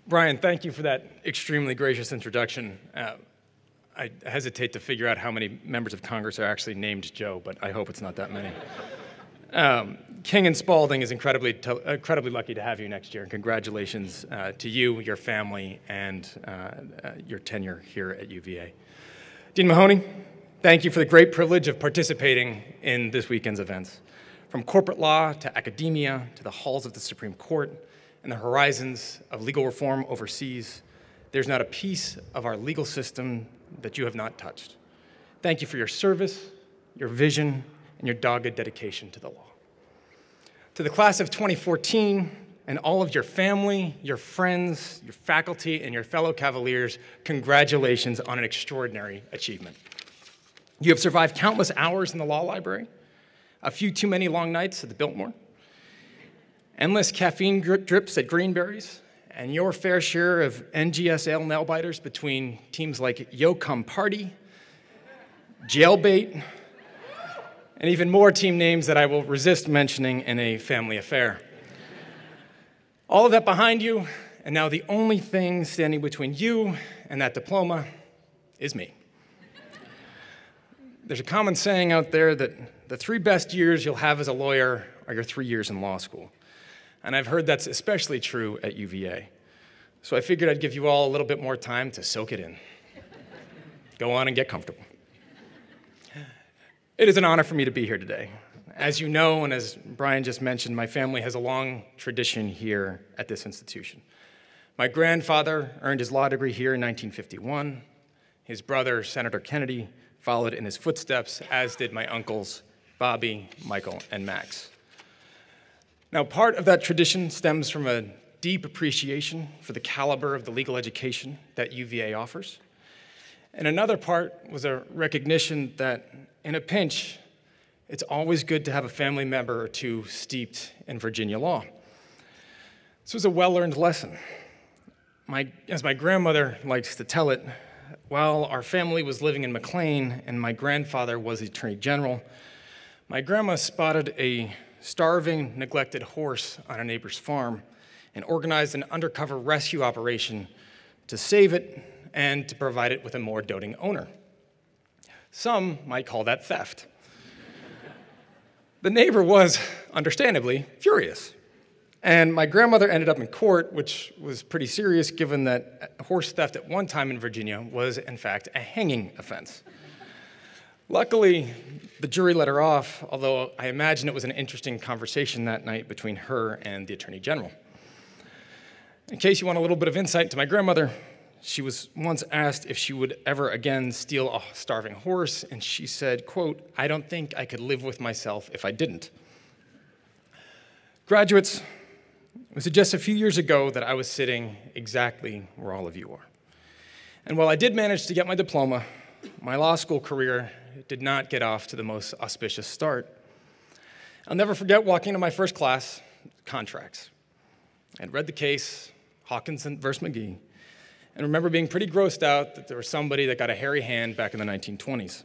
Brian, thank you for that extremely gracious introduction. I hesitate to figure out how many members of Congress are actually named Joe, but I hope it's not that many. King and Spalding is incredibly lucky to have you next year. Congratulations to you, your family, and your tenure here at UVA. Dean Mahoney, thank you for the great privilege of participating in this weekend's events. From corporate law to academia to the halls of the Supreme Court and the horizons of legal reform overseas, there's not a piece of our legal system that you have not touched. Thank you for your service, your vision, and your dogged dedication to the law. To the class of 2014 and all of your family, your friends, your faculty, and your fellow Cavaliers, congratulations on an extraordinary achievement. You have survived countless hours in the law library, a few too many long nights at the Biltmore, endless caffeine drips at Greenberry's, and your fair share of NGSL nail-biters between teams like Yo Come Party, Jailbait, and even more team names that I will resist mentioning in a family affair. All of that behind you, and now the only thing standing between you and that diploma is me. There's a common saying out there that the 3 best years you'll have as a lawyer are your 3 years in law school. And I've heard that's especially true at UVA. So I figured I'd give you all a little bit more time to soak it in. Go on and get comfortable. It is an honor for me to be here today. As you know, and as Brian just mentioned, my family has a long tradition here at this institution. My grandfather earned his law degree here in 1951. His brother, Senator Kennedy, followed in his footsteps, as did my uncles, Bobby, Michael, and Max. Now, part of that tradition stems from a deep appreciation for the caliber of the legal education that UVA offers. And another part was a recognition that, in a pinch, it's always good to have a family member or two steeped in Virginia law. This was a well-learned lesson. As my grandmother likes to tell it, while our family was living in McLean and my grandfather was the Attorney General, my grandma spotted a starving, neglected horse on a neighbor's farm and organized an undercover rescue operation to save it and to provide it with a more doting owner. Some might call that theft. The neighbor was, understandably, furious. And my grandmother ended up in court, which was pretty serious given that horse theft at one time in Virginia was, in fact, a hanging offense. Luckily, the jury let her off, although I imagine it was an interesting conversation that night between her and the Attorney General. In case you want a little bit of insight into my grandmother, she was once asked if she would ever again steal a starving horse, and she said, quote, "I don't think I could live with myself if I didn't." Graduates, it was just a few years ago that I was sitting exactly where all of you are. And while I did manage to get my diploma, my law school career did not get off to the most auspicious start. I'll never forget walking into my first class, contracts. I'd read the case, Hawkinson versus McGee, and remember being pretty grossed out that there was somebody that got a hairy hand back in the 1920s.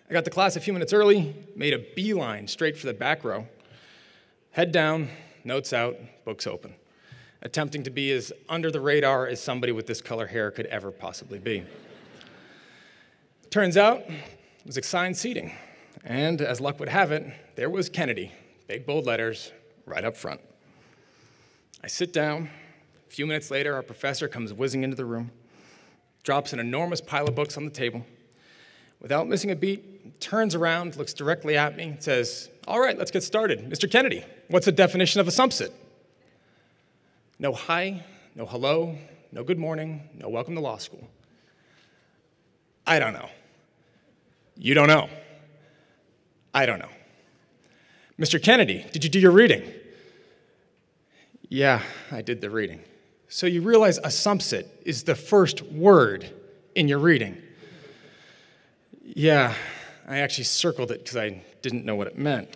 I got to class a few minutes early, made a beeline straight for the back row, head down, notes out, books open, attempting to be as under the radar as somebody with this color hair could ever possibly be. Turns out, it was assigned seating, and as luck would have it, there was Kennedy, big bold letters, right up front. I sit down. A few minutes later, our professor comes whizzing into the room, drops an enormous pile of books on the table. Without missing a beat, turns around, looks directly at me, and says, "All right, let's get started. Mr. Kennedy, what's the definition of a sumpsit?" No hi, no hello, no good morning, no welcome to law school. I don't know. You don't know. I don't know. Mr. Kennedy, did you do your reading? Yeah, I did the reading. So you realize a sumpsit is the first word in your reading? Yeah, I actually circled it because I didn't know what it meant.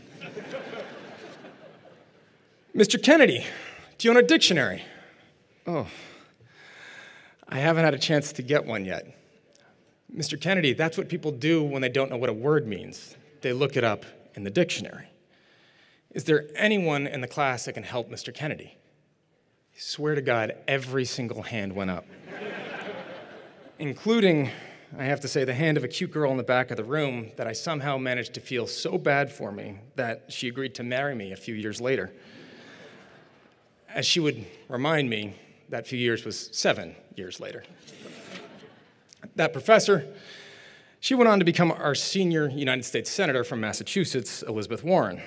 Mr. Kennedy, do you own a dictionary? Oh, I haven't had a chance to get one yet. Mr. Kennedy, that's what people do when they don't know what a word means. They look it up in the dictionary. Is there anyone in the class that can help Mr. Kennedy? swear to God, every single hand went up. Including, I have to say, the hand of a cute girl in the back of the room that I somehow managed to feel so bad for me that she agreed to marry me a few years later. As she would remind me, that few years was 7 years later. That professor, she went on to become our senior United States Senator from Massachusetts, Elizabeth Warren.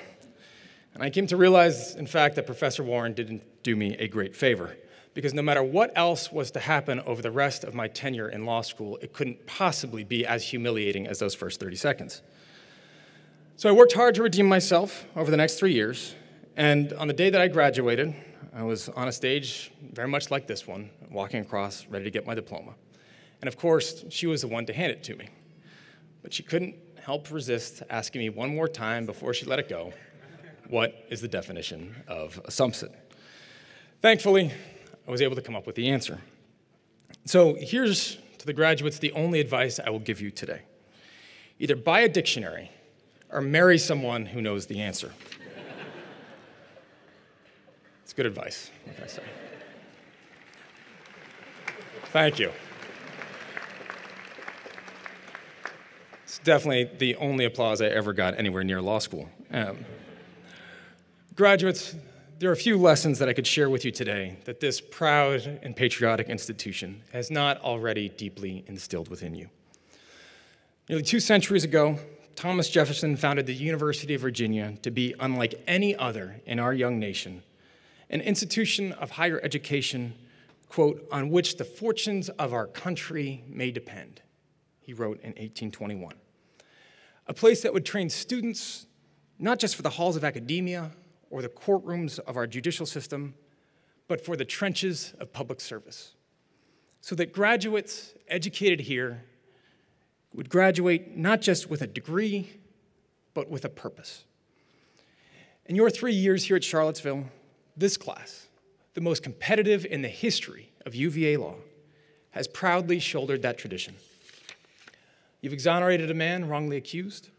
And I came to realize, in fact, that Professor Warren didn't do me a great favor, because no matter what else was to happen over the rest of my tenure in law school, it couldn't possibly be as humiliating as those first 30 seconds. So I worked hard to redeem myself over the next 3 years, and on the day that I graduated, I was on a stage very much like this one, walking across, ready to get my diploma. And of course, she was the one to hand it to me. But she couldn't help resist asking me one more time before she let it go, what is the definition of assumption? Thankfully, I was able to come up with the answer. So here's, to the graduates, the only advice I will give you today. Either buy a dictionary or marry someone who knows the answer. It's good advice, what can I say? Thank you. It's definitely the only applause I ever got anywhere near law school. Graduates, there are a few lessons that I could share with you today that this proud and patriotic institution has not already deeply instilled within you. Nearly 2 centuries ago, Thomas Jefferson founded the University of Virginia to be unlike any other in our young nation, an institution of higher education, quote, on which the fortunes of our country may depend, he wrote in 1821. A place that would train students not just for the halls of academia or the courtrooms of our judicial system, but for the trenches of public service, so that graduates educated here would graduate not just with a degree, but with a purpose. In your 3 years here at Charlottesville, this class, the most competitive in the history of UVA law, has proudly shouldered that tradition. You've exonerated a man wrongly accused.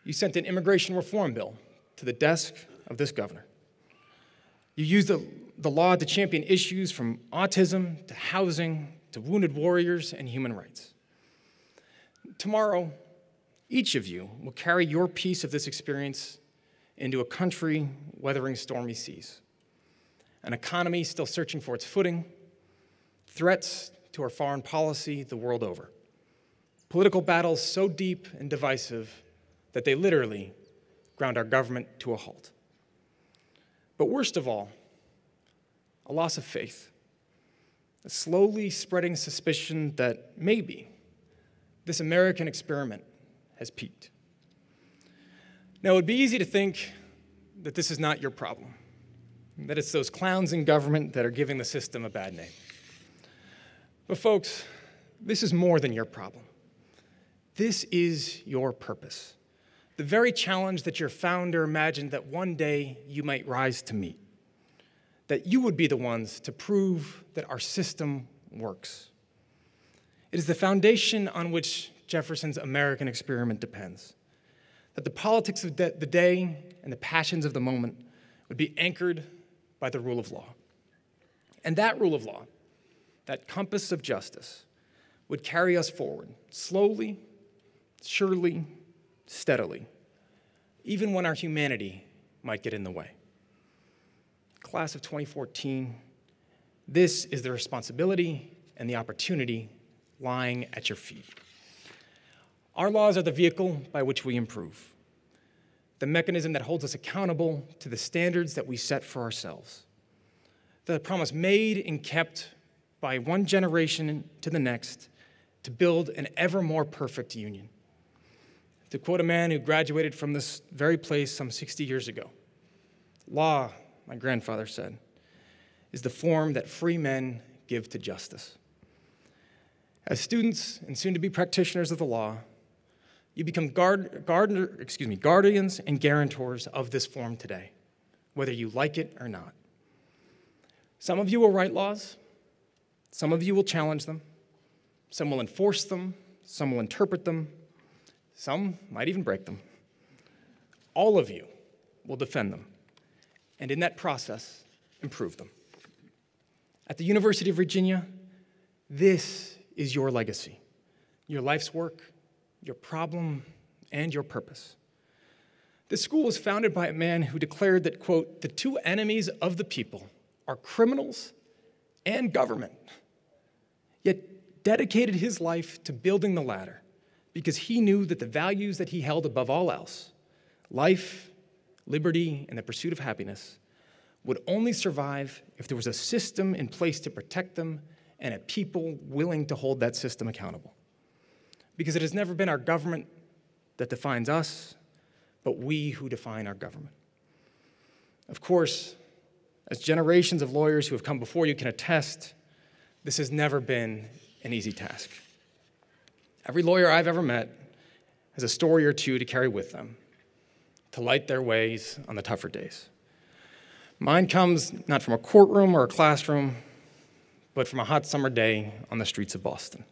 You sent an immigration reform bill to the desk of this governor. You used the law to champion issues from autism to housing to wounded warriors and human rights. Tomorrow, each of you will carry your piece of this experience into a country weathering stormy seas, an economy still searching for its footing, threats to our foreign policy the world over, political battles so deep and divisive that they literally ground our government to a halt. But worst of all, a loss of faith, a slowly spreading suspicion that maybe this American experiment has peaked. Now, it would be easy to think that this is not your problem, that it's those clowns in government that are giving the system a bad name. But folks, this is more than your problem. This is your purpose, the very challenge that your founder imagined that one day you might rise to meet, that you would be the ones to prove that our system works. It is the foundation on which Jefferson's American experiment depends, that the politics of the day and the passions of the moment would be anchored by the rule of law. And that rule of law, that compass of justice, would carry us forward slowly, surely, steadily, even when our humanity might get in the way. Class of 2014, this is the responsibility and the opportunity lying at your feet. Our laws are the vehicle by which we improve, the mechanism that holds us accountable to the standards that we set for ourselves, the promise made and kept by one generation to the next to build an ever more perfect union. To quote a man who graduated from this very place some 60 years ago, law, my grandfather said, is the form that free men give to justice. As students and soon-to-be practitioners of the law, you become guardians and guarantors of this form today, whether you like it or not. Some of you will write laws, some of you will challenge them, some will enforce them, some will interpret them, some might even break them. All of you will defend them, and in that process, improve them. At the University of Virginia, this is your legacy, your life's work, your problem, and your purpose. This school was founded by a man who declared that, quote, the two enemies of the people are criminals and government, yet dedicated his life to building the latter because he knew that the values that he held above all else, life, liberty, and the pursuit of happiness, would only survive if there was a system in place to protect them and a people willing to hold that system accountable. Because it has never been our government that defines us, but we who define our government. Of course, as generations of lawyers who have come before you can attest, this has never been an easy task. Every lawyer I've ever met has a story or two to carry with them, to light their ways on the tougher days. Mine comes not from a courtroom or a classroom, but from a hot summer day on the streets of Boston.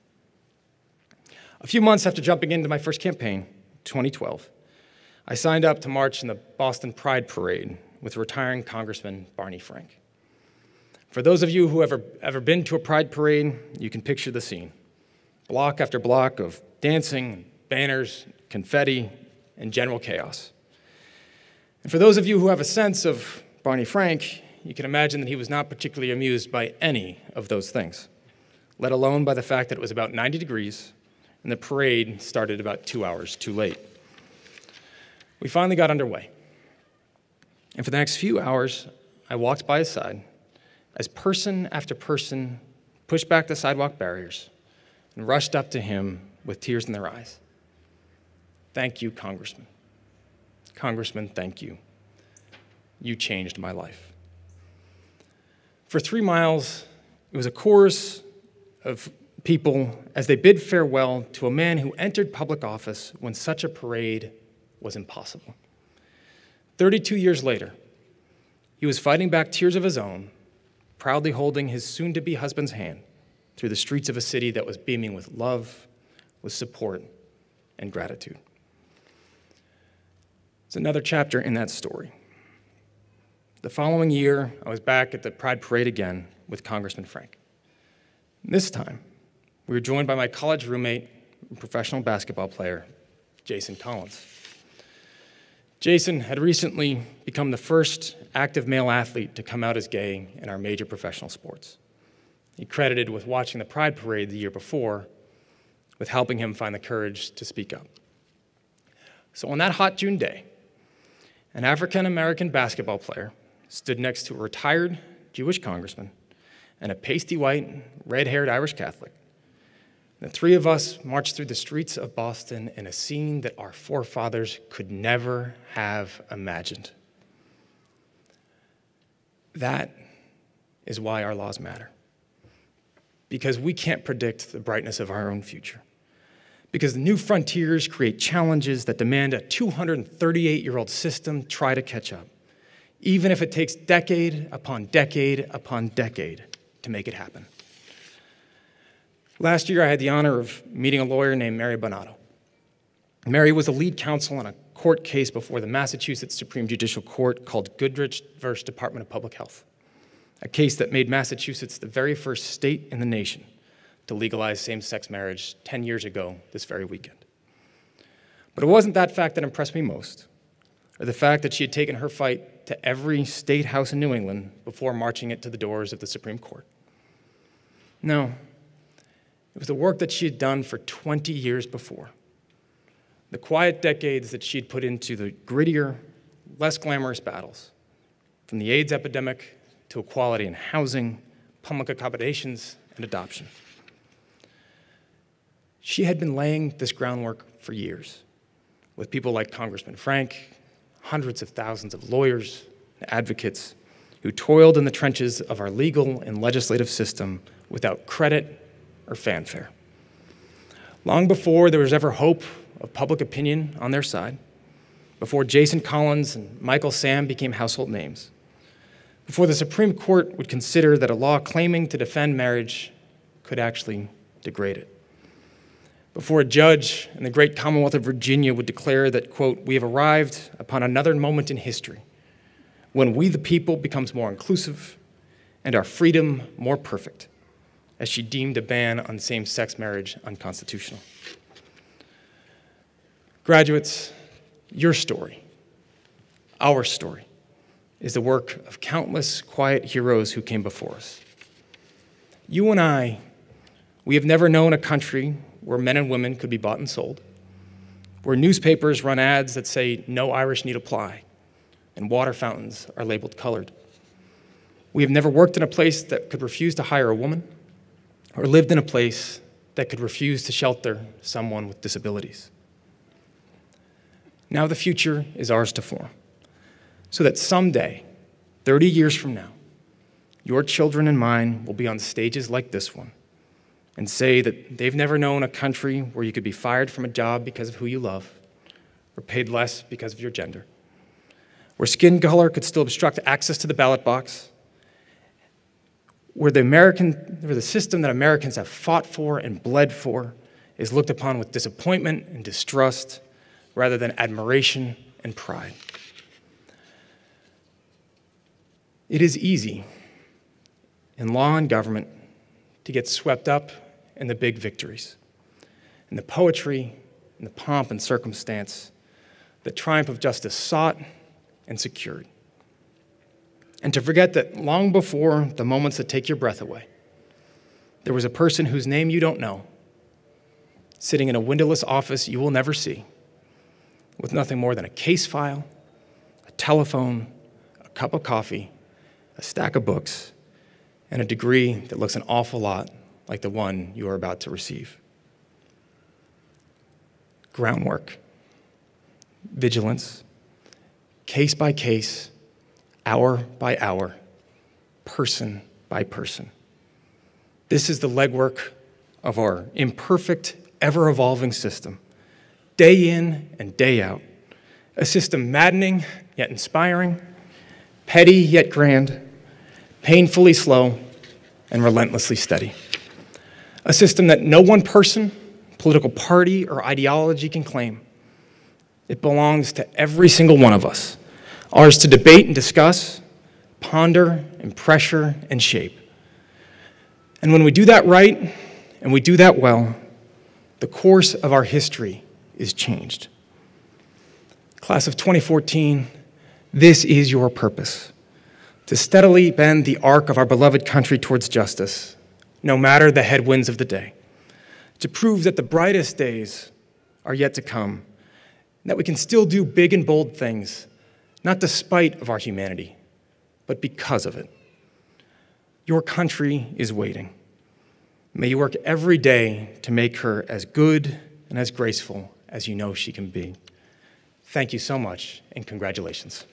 A few months after jumping into my first campaign, 2012, I signed up to march in the Boston Pride Parade with retiring Congressman Barney Frank. For those of you who have ever been to a Pride Parade, you can picture the scene. Block after block of dancing, banners, confetti, and general chaos. And for those of you who have a sense of Barney Frank, you can imagine that he was not particularly amused by any of those things, let alone by the fact that it was about 90 degrees and the parade started about 2 hours too late. We finally got underway. And for the next few hours, I walked by his side as person after person pushed back the sidewalk barriers and rushed up to him with tears in their eyes. Thank you, Congressman. Congressman, thank you. You changed my life. For 3 miles, it was a chorus of people as they bid farewell to a man who entered public office when such a parade was impossible. 32 years later, he was fighting back tears of his own, proudly holding his soon-to-be husband's hand through the streets of a city that was beaming with love, with support, and gratitude. It's another chapter in that story. The following year, I was back at the Pride Parade again with Congressman Frank. This time, we were joined by my college roommate and professional basketball player, Jason Collins. Jason had recently become the first active male athlete to come out as gay in our major professional sports. He credited with watching the Pride Parade the year before with helping him find the courage to speak up. So on that hot June day, an African-American basketball player stood next to a retired Jewish congressman and a pasty-white, red-haired Irish Catholic. The three of us marched through the streets of Boston in a scene that our forefathers could never have imagined. That is why our laws matter. Because we can't predict the brightness of our own future. Because the new frontiers create challenges that demand a 238-year-old system try to catch up, even if it takes decade upon decade upon decade to make it happen. Last year, I had the honor of meeting a lawyer named Mary Bonato. Mary was the lead counsel on a court case before the Massachusetts Supreme Judicial Court called Goodrich v. Department of Public Health, a case that made Massachusetts the very first state in the nation to legalize same-sex marriage 10 years ago this very weekend. But it wasn't that fact that impressed me most, or the fact that she had taken her fight to every state house in New England before marching it to the doors of the Supreme Court. No, it was the work that she had done for 20 years before, the quiet decades that she had put into the grittier, less glamorous battles, from the AIDS epidemic to equality in housing, public accommodations, and adoption. She had been laying this groundwork for years, with people like Congressman Frank, hundreds of thousands of lawyers and advocates who toiled in the trenches of our legal and legislative system without credit or fanfare. Long before there was ever hope of public opinion on their side, before Jason Collins and Michael Sam became household names, before the Supreme Court would consider that a law claiming to defend marriage could actually degrade it, before a judge in the great Commonwealth of Virginia would declare that, quote, we have arrived upon another moment in history when we the people becomes more inclusive and our freedom more perfect, as she deemed a ban on same-sex marriage unconstitutional. Graduates, your story, our story, is the work of countless quiet heroes who came before us. You and I, we have never known a country where men and women could be bought and sold, where newspapers run ads that say no Irish need apply, and water fountains are labeled colored. We have never worked in a place that could refuse to hire a woman, or lived in a place that could refuse to shelter someone with disabilities. Now the future is ours to form, so that someday, 30 years from now, your children and mine will be on stages like this one and say that they've never known a country where you could be fired from a job because of who you love, or paid less because of your gender, where skin color could still obstruct access to the ballot box, where the system that Americans have fought for and bled for is looked upon with disappointment and distrust rather than admiration and pride. It is easy in law and government to get swept up in the big victories, in the poetry, in the pomp and circumstance, the triumph of justice sought and secured. And to forget that long before the moments that take your breath away, there was a person whose name you don't know, sitting in a windowless office you will never see, with nothing more than a case file, a telephone, a cup of coffee, a stack of books, and a degree that looks an awful lot like the one you are about to receive. Groundwork, vigilance, case by case, hour by hour, person by person. This is the legwork of our imperfect, ever-evolving system, day in and day out, a system maddening yet inspiring, petty yet grand, painfully slow and relentlessly steady. A system that no one person, political party, or ideology can claim. It belongs to every single one of us, ours to debate and discuss, ponder and pressure and shape. And when we do that right, and we do that well, the course of our history is changed. Class of 2014, this is your purpose: to steadily bend the arc of our beloved country towards justice, no matter the headwinds of the day, to prove that the brightest days are yet to come, and that we can still do big and bold things, not despite of our humanity, but because of it. Your country is waiting. May you work every day to make her as good and as graceful as you know she can be. Thank you so much, and congratulations.